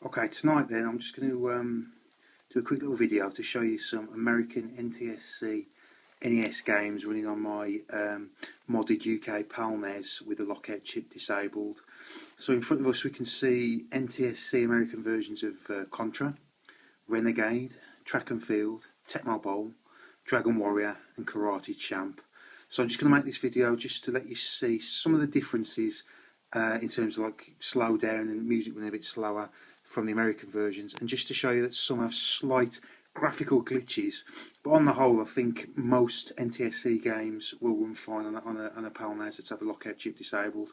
Okay, tonight then I'm just going to do a quick little video to show you some American NTSC NES games running on my modded UK PAL NES with the lockout chip disabled. So in front of us we can see NTSC American versions of Contra, Renegade, Track and Field, Tecmo Ball, Dragon Warrior and Karate Champ. So I'm just going to make this video just to let you see some of the differences in terms of like slow down and music running a bit slower from the American versions, and just to show you that some have slight graphical glitches, but on the whole I think most NTSC games will run fine on a PAL NES that's had the lockout chip disabled.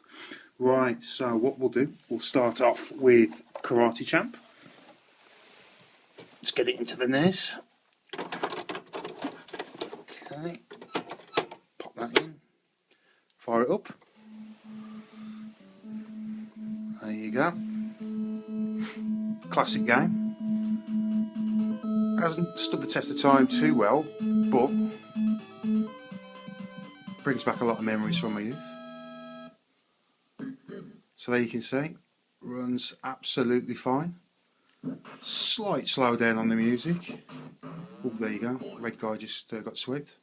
Right, so what we'll do, we'll start off with Karate Champ. Let's get it into the NES. Okay, pop that in, fire it up. There you go. Classic game. Hasn't stood the test of time too well, but brings back a lot of memories from my youth. So there you can see, runs absolutely fine. Slight slow down on the music. Oh, there you go. Red guy just got swiped,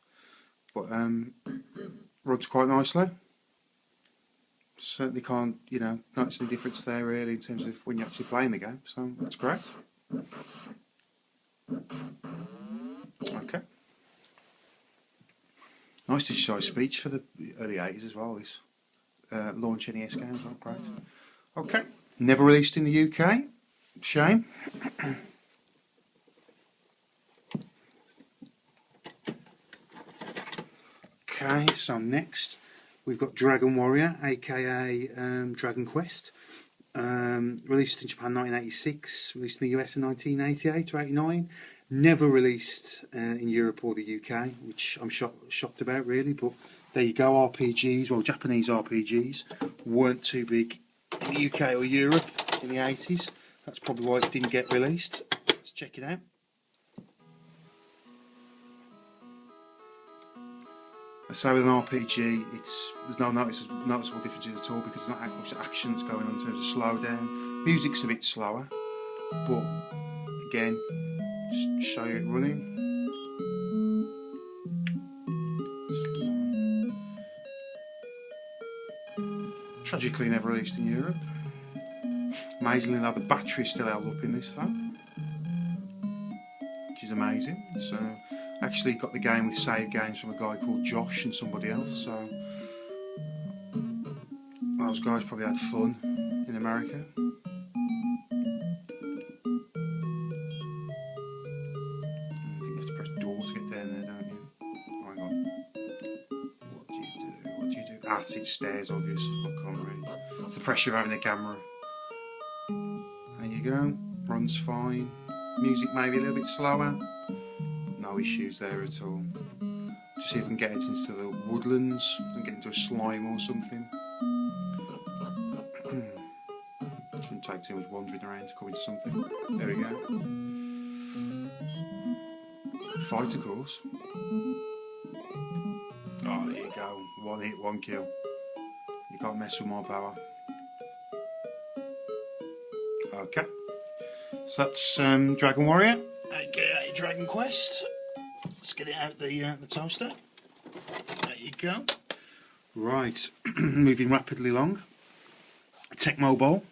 but runs quite nicely. Certainly can't, notice any difference there really in terms of when you're actually playing the game, so that's great. Okay. Nice digitized speech for the early 80s as well, this launch NES games, well, great. Okay, never released in the UK, shame. Okay, so next we've got Dragon Warrior, aka Dragon Quest. Released in Japan 1986, released in the US in 1988 or 89. Never released in Europe or the UK, which I'm shocked about really, but there you go. RPGs, well, Japanese RPGs weren't too big in the UK or Europe in the 80s. That's probably why it didn't get released. Let's check it out. So with an RPG, there's no noticeable differences at all because there's not much action that's going on in terms of slowdown. Music's a bit slower, but again, just show you it running. Tragically never released in Europe. Amazingly though, the battery's still held up in this though, which is amazing. So actually got the game with save games from a guy called Josh and somebody else, so those guys probably had fun in America. I think you have to press door to get down there, don't you? Oh, hang on. What do you do? What do you do? Ah, it's stairs, obvious. I can't read. It's the pressure of having a camera. There you go. Runs fine. Music maybe a little bit slower. No issues there at all. Just see if we can get it into the woodlands and get into a slime or something. Shouldn't take too much wandering around to come into something. There we go. Fight, of course. Oh, there you go. One hit, one kill. You can't mess with my power. Okay. So that's Dragon Warrior, aka Dragon Quest. Let's get it out the toaster. There you go. Right, moving rapidly along. Tecmo Ball.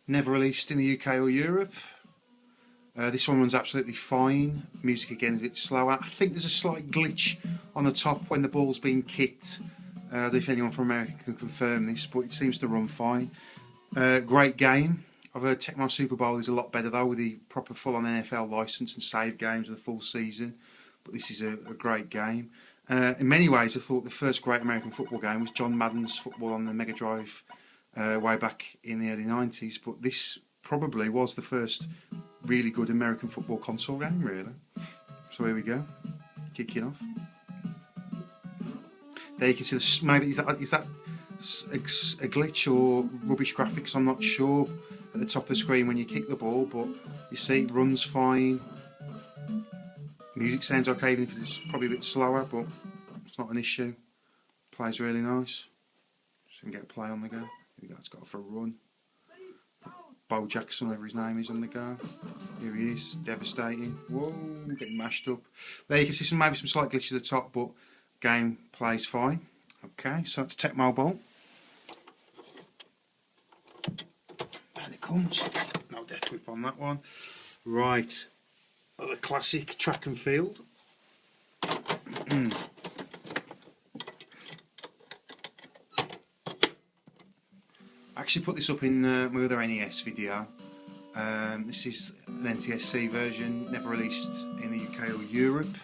Never released in the UK or Europe. This one runs absolutely fine. Music again is a bit slower. I think there's a slight glitch on the top when the ball's being kicked. I don't know if anyone from America can confirm this, but it seems to run fine. Great game. I've heard Tecmo Super Bowl is a lot better though, with the proper full-on NFL license and save games of the full season. But this is a great game. In many ways, I thought the first great American football game was John Madden's football on the Mega Drive way back in the early 90s. But this probably was the first really good American football console game, really. So here we go, kicking off. There you can see the, maybe is that a glitch or rubbish graphics, I'm not sure, at the top of the screen when you kick the ball, but you see it runs fine. Music sounds okay, even if it's probably a bit slower, but it's not an issue. Plays really nice. so we can get a play on the go. Here we go, it's got off for a run. Bo Jackson, whatever his name is, on the go. Here he is, devastating. Whoa, getting mashed up. There you can see maybe some slight glitches at the top, but game plays fine. Okay, so that's Tecmo Ball. There it comes. No death whip on that one. Right, the classic track and field. I actually put this up in my other NES video. This is an NTSC version, never released in the UK or Europe.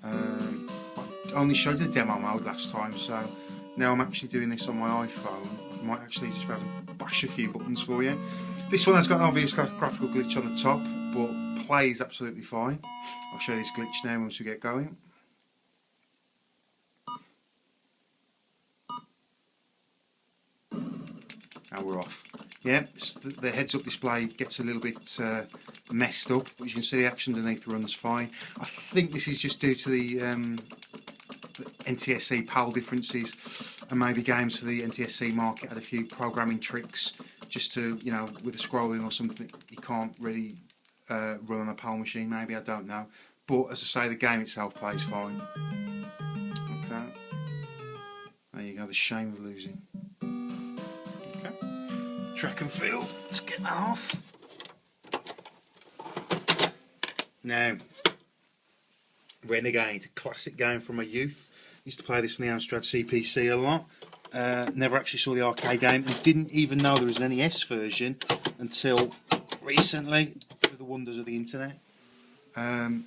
I only showed the demo mode last time, so now I'm actually doing this on my iPhone. I might actually just be able to bash a few buttons for you. This one has got an obvious graphical glitch on the top, but plays absolutely fine. I'll show you this glitch now once we get going. And we're off. Yeah, the heads-up display gets a little bit messed up, but you can see the action underneath runs fine. I think this is just due to the NTSC PAL differences, and maybe games for the NTSC market had a few programming tricks just to, you know, with the scrolling or something you can't really run on a PAL machine, maybe, I don't know. But as I say, the game itself plays fine. Okay. There you go, the shame of losing. Track and field, let's get that off. Now, Renegade, a classic game from my youth. Used to play this on the Amstrad CPC a lot. Never actually saw the arcade game and didn't even know there was an NES version until recently through the wonders of the internet. In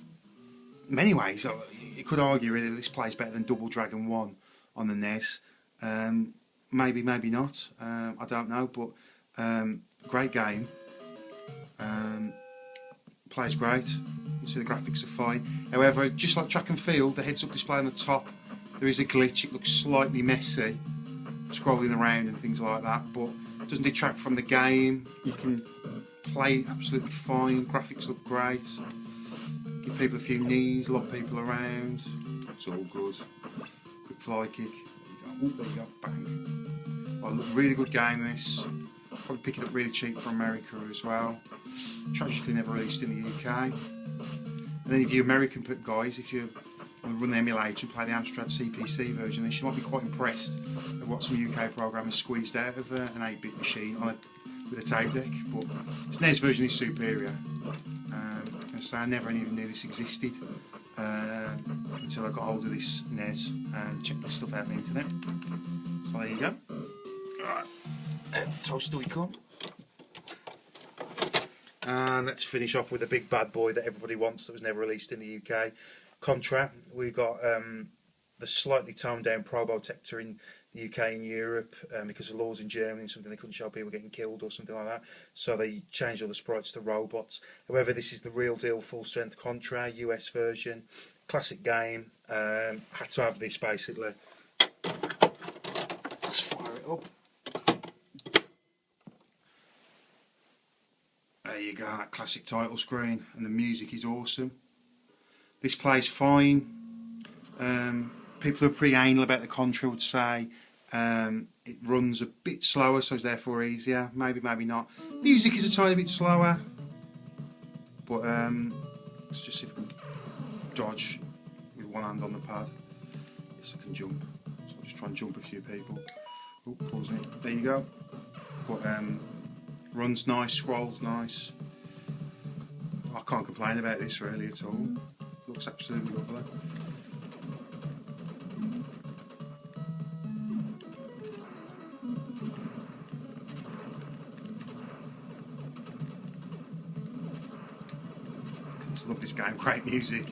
many ways, you could argue really this plays better than Double Dragon 1 on the NES. Maybe, maybe not. I don't know, but great game. Plays great. You can see the graphics are fine. However, just like track and field, the heads-up display on the top, there is a glitch. It looks slightly messy, scrolling around and things like that, but it doesn't detract from the game. You can play absolutely fine. Graphics look great. Give people a few knees, lob people around. It's all good. Quick fly kick. There you go, bang. Well, really good game this. Probably pick it up really cheap for America as well. Tragically never released in the UK. And any of you American guys, if you want to run the emulator and play the Amstrad CPC version, then you might be quite impressed at what some UK programmers squeezed out of an 8-bit machine with a tape deck. But this NES version is superior. So I never even knew this existed until I got hold of this NES and checked this stuff out on the internet. So there you go. Alright, toast we come. And let's finish off with a big bad boy that everybody wants that was never released in the UK. Contra. We got the slightly toned down Probotector in the UK and Europe because of laws in Germany and something they couldn't show people getting killed or something like that. So they changed all the sprites to robots. However, this is the real deal full strength Contra, US version. Classic game. Had to have this basically. Let's fire it up. There you go, that classic title screen, and the music is awesome. This plays fine. People who are pretty anal about the Contra would say it runs a bit slower, so it's therefore easier. Maybe, maybe not. Music is a tiny bit slower, but let's just see if I can dodge with one hand on the pad. Yes, I can jump. So I'll just try and jump a few people. Oh, pausing it. There you go. But runs nice, scrolls nice. I can't complain about this really at all. Looks absolutely lovely. I just love this game, great music.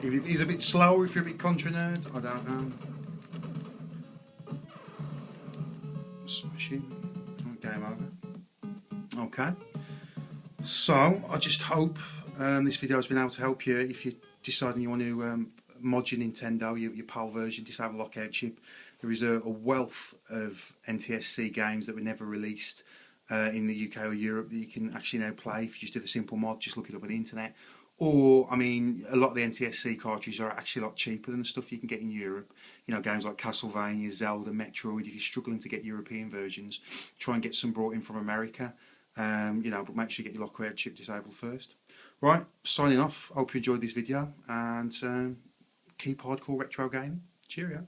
It is a bit slower if you're a bit Contra nerd, I don't know. Smashing. Game over. Okay, so I just hope this video has been able to help you if you're deciding you want to mod your Nintendo, your PAL version, disable lockout chip. There is a wealth of NTSC games that were never released in the UK or Europe that you can actually now play if you just do the simple mod, just look it up on the internet. Or, I mean, a lot of the NTSC cartridges are actually a lot cheaper than the stuff you can get in Europe. You know, games like Castlevania, Zelda, Metroid. If you're struggling to get European versions, try and get some brought in from America. You know, but make sure you get your lockout chip disabled first. Right, signing off. Hope you enjoyed this video, and keep hardcore retro gaming. Cheerio.